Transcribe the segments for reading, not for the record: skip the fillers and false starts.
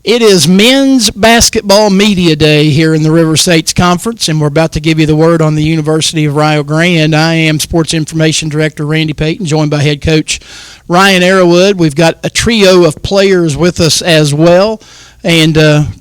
It is Men's Basketball Media Day here in the River States Conference, and we're about to give you the word on the University of Rio Grande. I am Sports Information Director Randy Payton, joined by head coach Ryan Arrowwood. We've got a trio of players with us as well. And,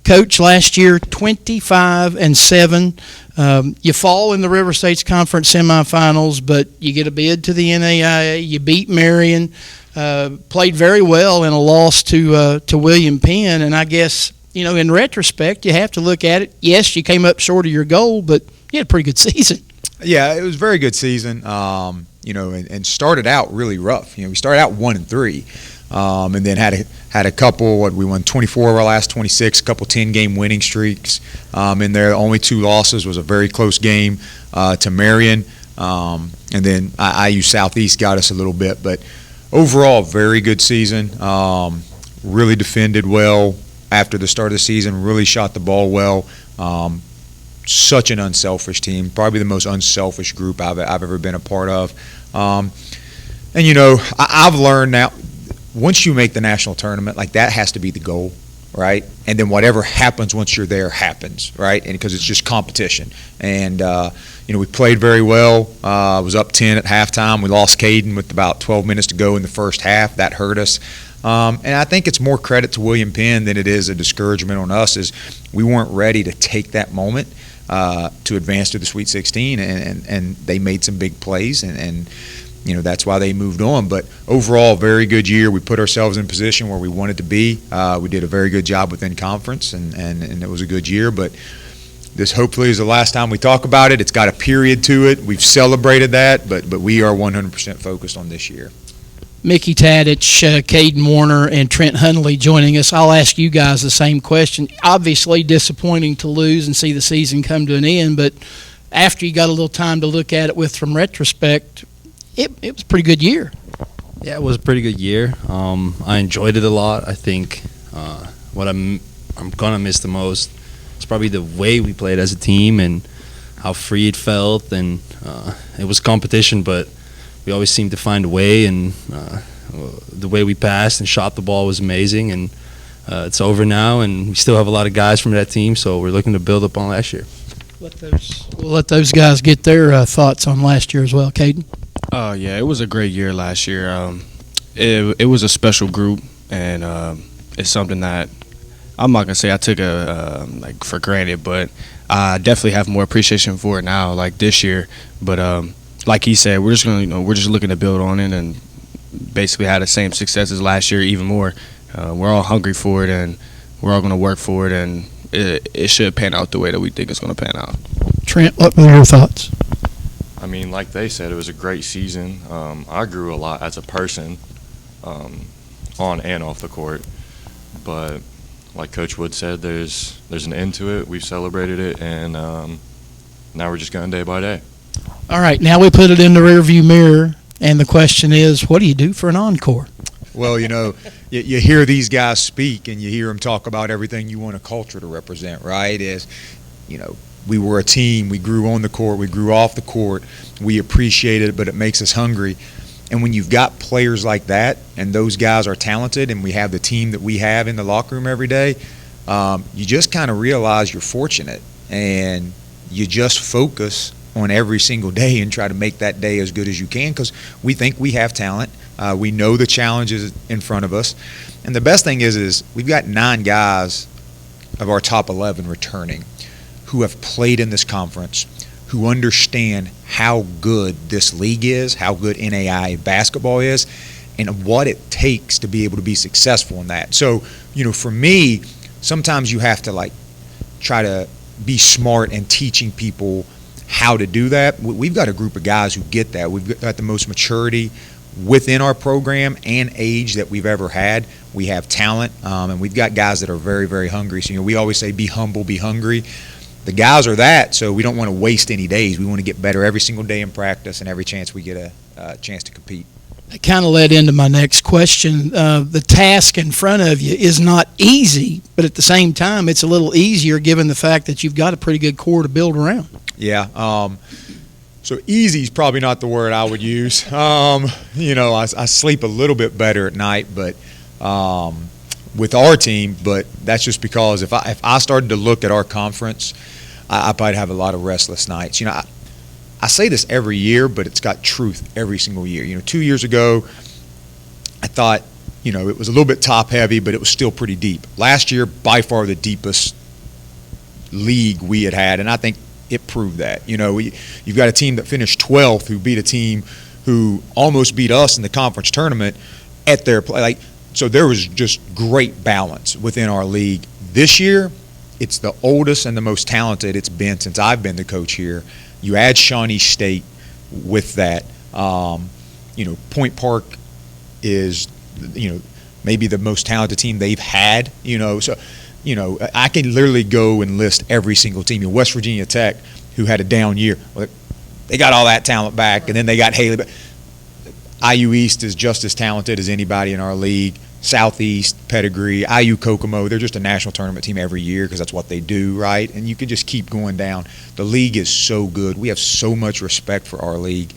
Coach, last year, 25-7. You fall in the River States Conference semifinals, but you get a bid to the NAIA. You beat Marion. Played very well in a loss to William Penn, and I guess, in retrospect, you have to look at it. Yes, you came up short of your goal, but you had a pretty good season. Yeah, it was a very good season, and started out really rough. We started out 1-3, and then had a couple. We won 24 of our last 26, a couple 10-game winning streaks. In there, the only two losses was a very close game to Marion, and then IU Southeast got us a little bit, but overall, very good season. Really defended well after the start of the season. Really shot the ball well. Such an unselfish team. Probably the most unselfish group I've ever been a part of. I've learned now, once you make the national tournament, like that has to be the goal, right? And then whatever happens once you're there happens, right? And because it's just competition. And we played very well. Was up 10 at halftime. We lost Caden with about 12 minutes to go in the first half. That hurt us. And I think it's more credit to William Penn than it is a discouragement on us, is we weren't ready to take that moment to advance to the Sweet 16, and they made some big plays, and that's why they moved on. But overall, very good year. We put ourselves in a position where we wanted to be. We did a very good job within conference, and it was a good year. But this hopefully is the last time we talk about it. It's got a period to it. We've celebrated that, but we are 100% focused on this year. Mickey Tadich, Caden Warner, and Trent Hundley joining us. I'll ask you guys the same question. Obviously disappointing to lose and see the season come to an end, but after you got a little time to look at it with from retrospect, it was a pretty good year. Yeah, it was a pretty good year. I enjoyed it a lot. I think what I'm going to miss the most is probably the way we played as a team and how free it felt. And it was competition, but we always seemed to find a way. And the way we passed and shot the ball was amazing. And it's over now, and we still have a lot of guys from that team, so we're looking to build up on last year. We'll let those guys get their thoughts on last year as well. Caden? Yeah, it was a great year last year. It was a special group, and it's something that I'm not gonna say I took for granted, but I definitely have more appreciation for it now, like this year. But like he said, we're just looking to build on it and basically have the same success as last year, even more. We're all hungry for it, and we're all gonna work for it, and it should pan out the way that we think it's gonna pan out. Trent, what were your thoughts? I mean, like they said, it was a great season. I grew a lot as a person, on and off the court. But like Coach Wood said, there's an end to it. We've celebrated it, and now we're just going day by day. All right, now we put it in the rearview mirror, and the question is, what do you do for an encore? Well, you hear these guys speak, and you hear them talk about everything you want a culture to represent, right? We were a team. We grew on the court. We grew off the court. We appreciated it, but it makes us hungry. And when you've got players like that, and those guys are talented, and we have the team that we have in the locker room every day, you just kind of realize you're fortunate, and you just focus on every single day and try to make that day as good as you can, because we think we have talent. We know the challenges in front of us. And the best thing is we've got 9 guys of our top 11 returning who have played in this conference, who understand how good this league is, how good NAIA basketball is, and what it takes to be able to be successful in that. So, for me, sometimes you have to try to be smart in teaching people how to do that. We've got a group of guys who get that. We've got the most maturity within our program and age that we've ever had. We have talent, and we've got guys that are very, very hungry. So, we always say be humble, be hungry. The guys are that, so we don't want to waste any days. We want to get better every single day in practice and every chance we get a chance to compete. That kind of led into my next question. The task in front of you is not easy, but at the same time, it's a little easier given the fact that you've got a pretty good core to build around. Yeah. So easy is probably not the word I would use. I sleep a little bit better at night, but with our team, but that's just because if I started to look at our conference, I probably have a lot of restless nights. You know, I say this every year, but it's got truth every single year. You know, 2 years ago, I thought, you know, it was a little bit top heavy, but it was still pretty deep. Last year, by far the deepest league we had, and I think it proved that. You know, you've got a team that finished 12th who beat a team who almost beat us in the conference tournament at their play. Like, so there was just great balance within our league. This year, it's the oldest and the most talented it's been since I've been the coach here. You add Shawnee State with that. You know, Point Park is, you know, maybe the most talented team they've had. You know, so, you know, I can literally go and list every single team. You know, West Virginia Tech, who had a down year, well, they got all that talent back, and then they got Haley. But IU East is just as talented as anybody in our league. Southeast, pedigree, IU Kokomo, they're just a national tournament team every year because that's what they do, right? And you can just keep going down. The league is so good. We have so much respect for our league.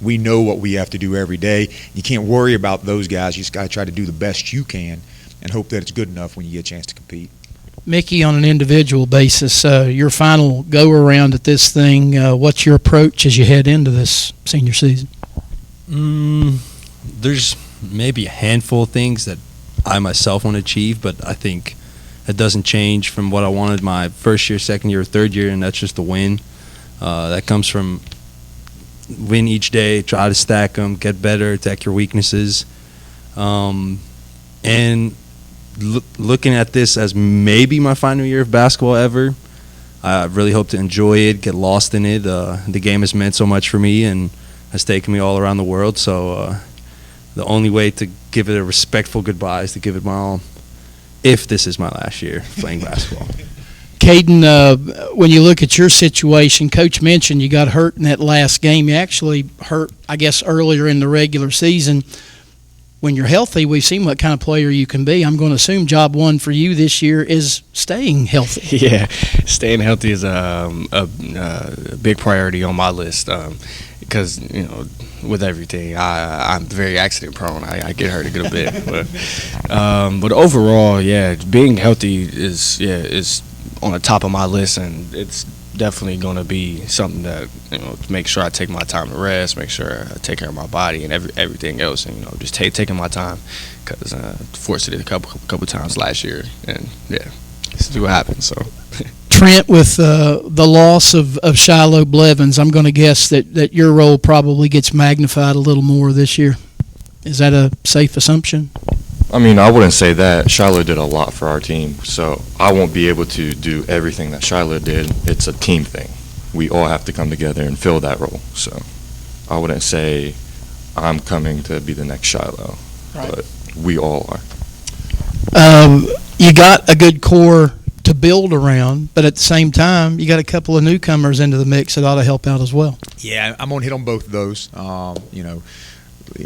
We know what we have to do every day. You can't worry about those guys. You just got to try to do the best you can and hope that it's good enough when you get a chance to compete. Mickey, on an individual basis, your final go-around at this thing, what's your approach as you head into this senior season? There's maybe a handful of things that I myself want to achieve, but I think it doesn't change from what I wanted my first year, second year, third year, and that's just a win. That comes from win each day, try to stack them, get better, attack your weaknesses. And looking at this as maybe my final year of basketball ever, I really hope to enjoy it, get lost in it. The game has meant so much for me and has taken me all around the world, so the only way to give it a respectful goodbye is to give it my all, if this is my last year playing basketball. Caden, when you look at your situation, Coach mentioned you got hurt in that last game. You actually hurt, I guess, earlier in the regular season. When you're healthy, we've seen what kind of player you can be. I'm going to assume job one for you this year is staying healthy. Yeah, staying healthy is a big priority on my list because, you know, with everything, I'm very accident prone. I get hurt a good bit, but overall, yeah, being healthy is on the top of my list, and it's definitely going to be something that, you know, to make sure I take my time to rest, make sure I take care of my body and everything else, and, you know, just taking my time because I forced it a couple times last year, and yeah, see what happens. So. Trent, with the loss of Shiloh Blevins, I'm going to guess that your role probably gets magnified a little more this year. Is that a safe assumption? I mean, I wouldn't say that. Shiloh did a lot for our team, so I won't be able to do everything that Shiloh did. It's a team thing. We all have to come together and fill that role. So I wouldn't say I'm coming to be the next Shiloh, right, but we all are. You got a good core to build around, but at the same time, you got a couple of newcomers into the mix that ought to help out as well. Yeah, I'm going to hit on both of those. You know,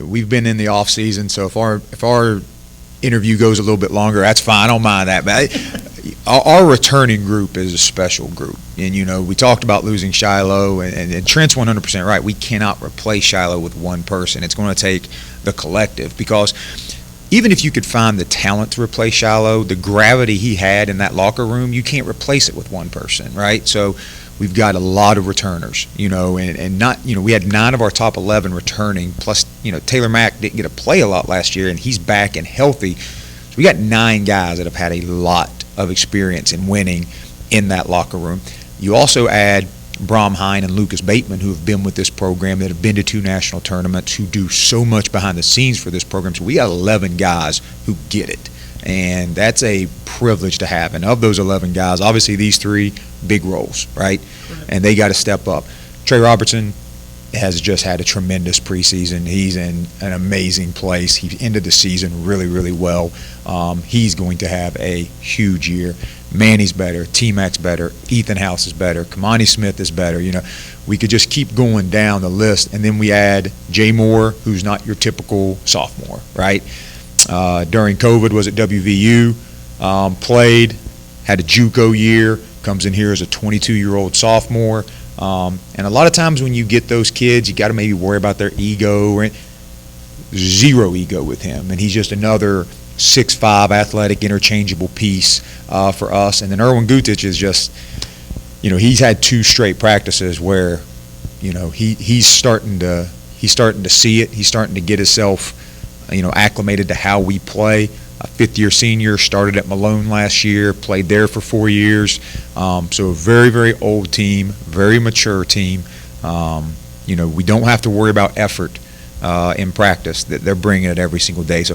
we've been in the off season, so if our interview goes a little bit longer, that's fine. I don't mind that. But our returning group is a special group. And, you know, we talked about losing Shiloh, and Trent's 100% right. We cannot replace Shiloh with one person. It's going to take the collective, because even if you could find the talent to replace Shiloh, the gravity he had in that locker room, you can't replace it with one person, right? So we've got a lot of returners, you know, and not, you know, we had 9 of our top 11 returning, plus, you know, Taylor Mack didn't get to play a lot last year, and he's back and healthy. So we got 9 guys that have had a lot of experience in winning in that locker room. You also add Brom Hine and Lucas Bateman, who have been with this program, that have been to 2 national tournaments, who do so much behind the scenes for this program. So we got 11 guys who get it, and that's a privilege to have. And of those 11 guys, obviously these 3 big roles, right? And they got to step up. Trey Robertson has just had a tremendous preseason. He's in an amazing place. He ended the season really, really well. He's going to have a huge year. Manny's better. T-Mac's better. Ethan House is better. Kamani Smith is better. You know, we could just keep going down the list. And then we add Jay Moore, who's not your typical sophomore, right? During COVID, was at WVU, played, had a JUCO year, comes in here as a 22-year-old sophomore. And a lot of times when you get those kids, you got to maybe worry about their ego. Zero ego with him, and he's just another 6'5", athletic, interchangeable piece for us. And then Erwin Gutich is just, he's had 2 straight practices where, he's starting to see it. He's starting to get himself, acclimated to how we play. A 5th-year senior, started at Malone last year, played there for 4 years. So a very, very old team, very mature team. We don't have to worry about effort in practice. That they're bringing it every single day. So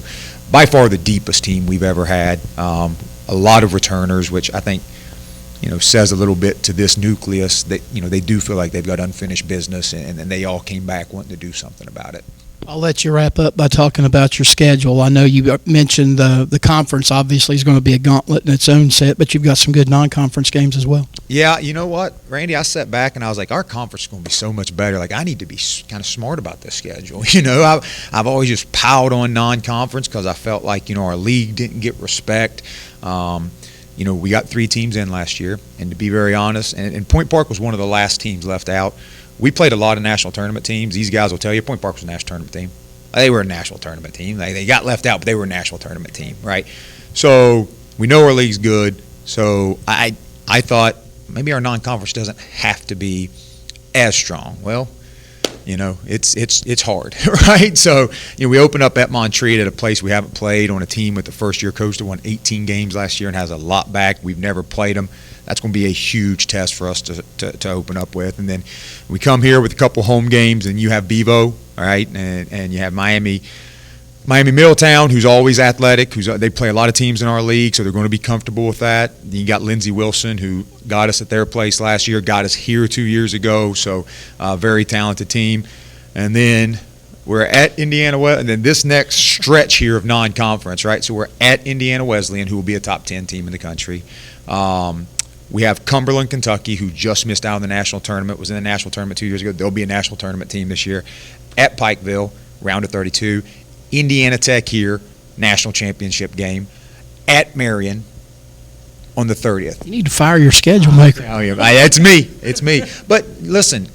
by far the deepest team we've ever had. A lot of returners, which I think says a little bit to this nucleus that they do feel like they've got unfinished business, and they all came back wanting to do something about it. I'll let you wrap up by talking about your schedule. I know you mentioned the conference obviously is going to be a gauntlet in its own set, but you've got some good non-conference games as well. Yeah, you know what, Randy, I sat back and I was like, our conference is going to be so much better. Like, I need to be kind of smart about this schedule. I've always just piled on non-conference because I felt like, our league didn't get respect. We got 3 teams in last year, and to be very honest, and Point Park was one of the last teams left out. We played a lot of national tournament teams. These guys will tell you Point Park was a national tournament team. They were a national tournament team. They got left out, but they were a national tournament team, right? So we know our league's good. So I thought maybe our non-conference doesn't have to be as strong. Well, it's hard, right? So, we open up at Montreat at a place we haven't played, on a team with the first-year coach that won 18 games last year and has a lot back. We've never played them. That's going to be a huge test for us to open up with. And then we come here with a couple home games, and you have Bevo, all right, and you have Miami Middletown, who's always athletic. They play a lot of teams in our league, so they're going to be comfortable with that. Then you got Lindsey Wilson, who got us at their place last year, got us here 2 years ago, so very talented team. And then we're at Indiana Wesleyan, and then this next stretch here of non-conference, right? So we're at Indiana Wesleyan, who will be a top 10 team in the country. We have Cumberland, Kentucky, who just missed out on the national tournament, was in the national tournament 2 years ago. They'll be a national tournament team this year. At Pikeville, round of 32. Indiana Tech here, national championship game. At Marion on the 30th. You need to fire your schedule maker. Oh, yeah. It's me. It's me. But listen,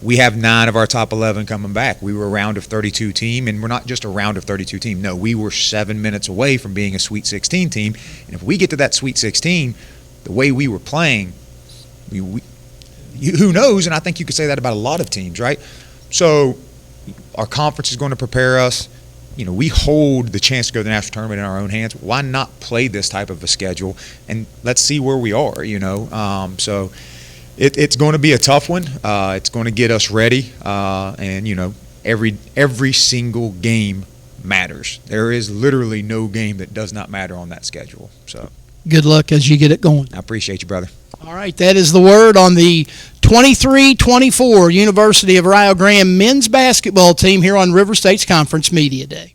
we have 9 of our top 11 coming back. We were a round of 32 team, and we're not just a round of 32 team. No, we were 7 minutes away from being a Sweet 16 team. And if we get to that Sweet 16, the way we were playing, who knows? And I think you could say that about a lot of teams, right? So our conference is going to prepare us. We hold the chance to go to the national tournament in our own hands. Why not play this type of a schedule, and let's see where we are, So it's going to be a tough one. It's going to get us ready, and, every single game matters. There is literally no game that does not matter on that schedule. So good luck as you get it going. I appreciate you, brother. All right, that is the word on the 23-24 University of Rio Grande men's basketball team here on River State's Conference Media Day.